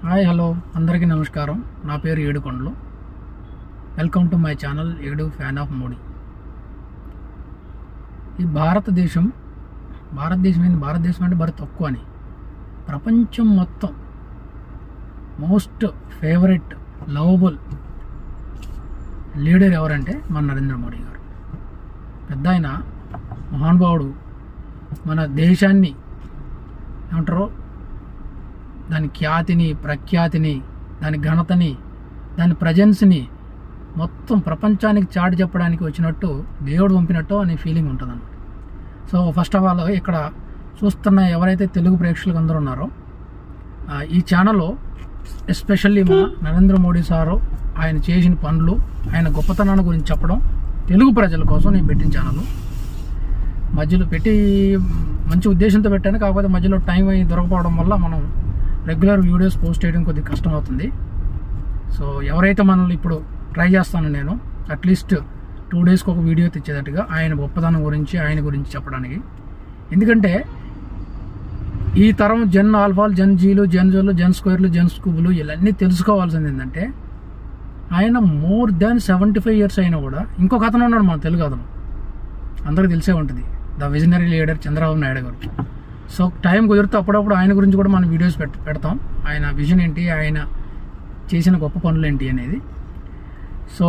Hi hello అందరికీ నమస్కారం. నా పేరు ఏడుకొండలు. వెల్కమ్ టు మై ఛానల్ ఏడు ఫ్యాన్ ఆఫ్ మోడీ. ఈ భారతదేశం అంటే మరి తక్కువ అని ప్రపంచం మొత్తం మోస్ట్ ఫేవరెట్ లవబుల్ లీడర్ ఎవరంటే మన నరేంద్ర మోడీ గారు. పెద్ద ఆయన మహానుభావుడు. మన దేశాన్ని ఏమంటారో దాని ఖ్యాతిని, ప్రఖ్యాతిని, దాని ఘనతని, దాని ప్రజెన్స్ని మొత్తం ప్రపంచానికి చాటి చెప్పడానికి వచ్చినట్టు, దేవుడు పంపినట్టు అనే ఫీలింగ్ ఉంటుంది అన్నమాట. సో ఫస్ట్ ఆఫ్ ఆల్ ఇక్కడ చూస్తున్న ఎవరైతే తెలుగు ప్రేక్షకులు అందరూ ఉన్నారో ఈ ఛానల్లో ఎస్పెషల్లీ మన నరేంద్ర మోడీ సారు ఆయన చేసిన పనులు, ఆయన గొప్పతనాన్ని గురించి చెప్పడం తెలుగు ప్రజల కోసం నేను పెట్టిన ఛానల్. మధ్యలో పెట్టి మంచి ఉద్దేశంతో పెట్టాను, కాకపోతే మధ్యలో టైం అయ్యి దొరకపోవడం వల్ల మనం రెగ్యులర్ వీడియోస్ పోస్ట్ చేయడం కొద్దిగా కష్టం అవుతుంది. సో ఎవరైతే మనల్ని ఇప్పుడు ట్రై చేస్తాను నేను అట్లీస్ట్ 2 డేస్కి ఒక వీడియో తెచ్చేటట్టుగా ఆయన గొప్పతనం గురించి, ఆయన గురించి చెప్పడానికి. ఎందుకంటే ఈ తరం జన్ ఆల్ఫాలు, జన్ జీలు, జన్ జోలు, జన్ స్క్వేర్లు, జన్ స్కూబులు ఇవన్నీ తెలుసుకోవాల్సింది ఏంటంటే ఆయన మోర్ దాన్ 75 ఇయర్స్ అయినా కూడా ఇంకొక అతను ఉన్నాడు మన తెలుగు అతను, అందరికీ తెలిసే ఉంటుంది, the visionary leader Chandrababu Naidu గారు. సో టైం కుదిరితే అప్పుడప్పుడు ఆయన గురించి కూడా మనం వీడియోస్ పెడతాం. ఆయన విజన్ ఏంటి, ఆయన చేసిన గొప్ప పనులు ఏంటి అనేది. సో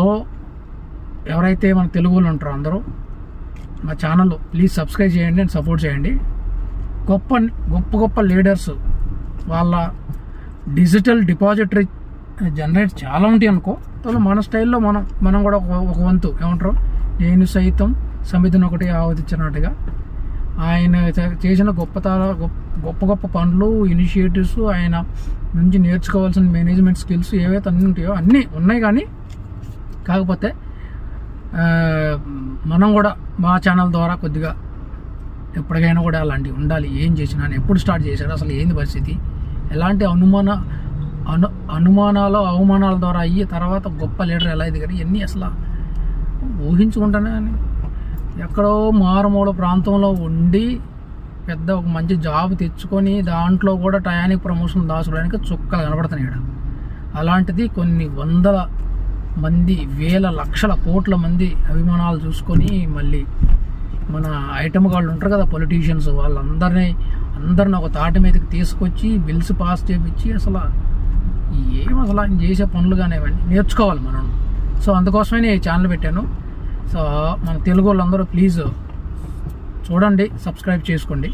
ఎవరైతే మన తెలుగు వాళ్ళు ఉంటారో అందరూ మా ఛానల్ ప్లీజ్ సబ్స్క్రైబ్ చేయండి అండ్ సపోర్ట్ చేయండి. గొప్ప లీడర్స్ వాళ్ళ డిజిటల్ డిపాజిటరీ జనరేట్ చాలా ఉంటాయి అనుకో. మన స్టైల్లో మనం కూడా ఒక వంతు ఏమంటారు, నేను సైతం సమితిని ఒకటి ఆవదించినట్టుగా ఆయన చేసిన గొప్ప పనులు, ఇనిషియేటివ్స్, ఆయన నుంచి నేర్చుకోవాల్సిన మేనేజ్మెంట్ స్కిల్స్ ఏవైతే అన్నీ ఉంటాయో అన్నీ ఉన్నాయి. కానీ కాకపోతే మనం కూడా మా ఛానల్ ద్వారా కొద్దిగా ఎప్పటికైనా కూడా అలాంటివి ఉండాలి. ఏం చేసినా, ఎప్పుడు స్టార్ట్ చేశారు, అసలు ఏంది పరిస్థితి, ఎలాంటి అనుమానాలు అవమానాల ద్వారా అయ్యి తర్వాత గొప్ప లీడర్ ఎలా ఎదిగారు, ఇవన్నీ అసలు ఊహించుకుంటానే. ఎక్కడో మారుమూల ప్రాంతంలో ఉండి పెద్ద ఒక మంచి జాబ్ తెచ్చుకొని దాంట్లో కూడా టయానికి ప్రమోషన్ దాచుకోవడానికి చుక్కలు కనబడుతున్నాయి ఇక్కడ. అలాంటిది కొన్ని వందల మంది, వేల లక్షల కోట్ల మంది అభిమానాలు చూసుకొని మళ్ళీ మన ఐటమ్ వాళ్ళు ఉంటారు కదా పొలిటీషియన్స్, వాళ్ళందరినీ ఒక తాటి మీదకి తీసుకొచ్చి బిల్స్ పాస్ చేయించి అసలు ఆయన చేసే పనులు కానీ అవన్నీ నేర్చుకోవాలి మనం. సో అందుకోసమే నేను ఈ ఛానల్ పెట్టాను. సో మన తెలుగు వాళ్ళందరూ ప్లీజ్ చూడండి, సబ్స్క్రైబ్ చేసుకోండి.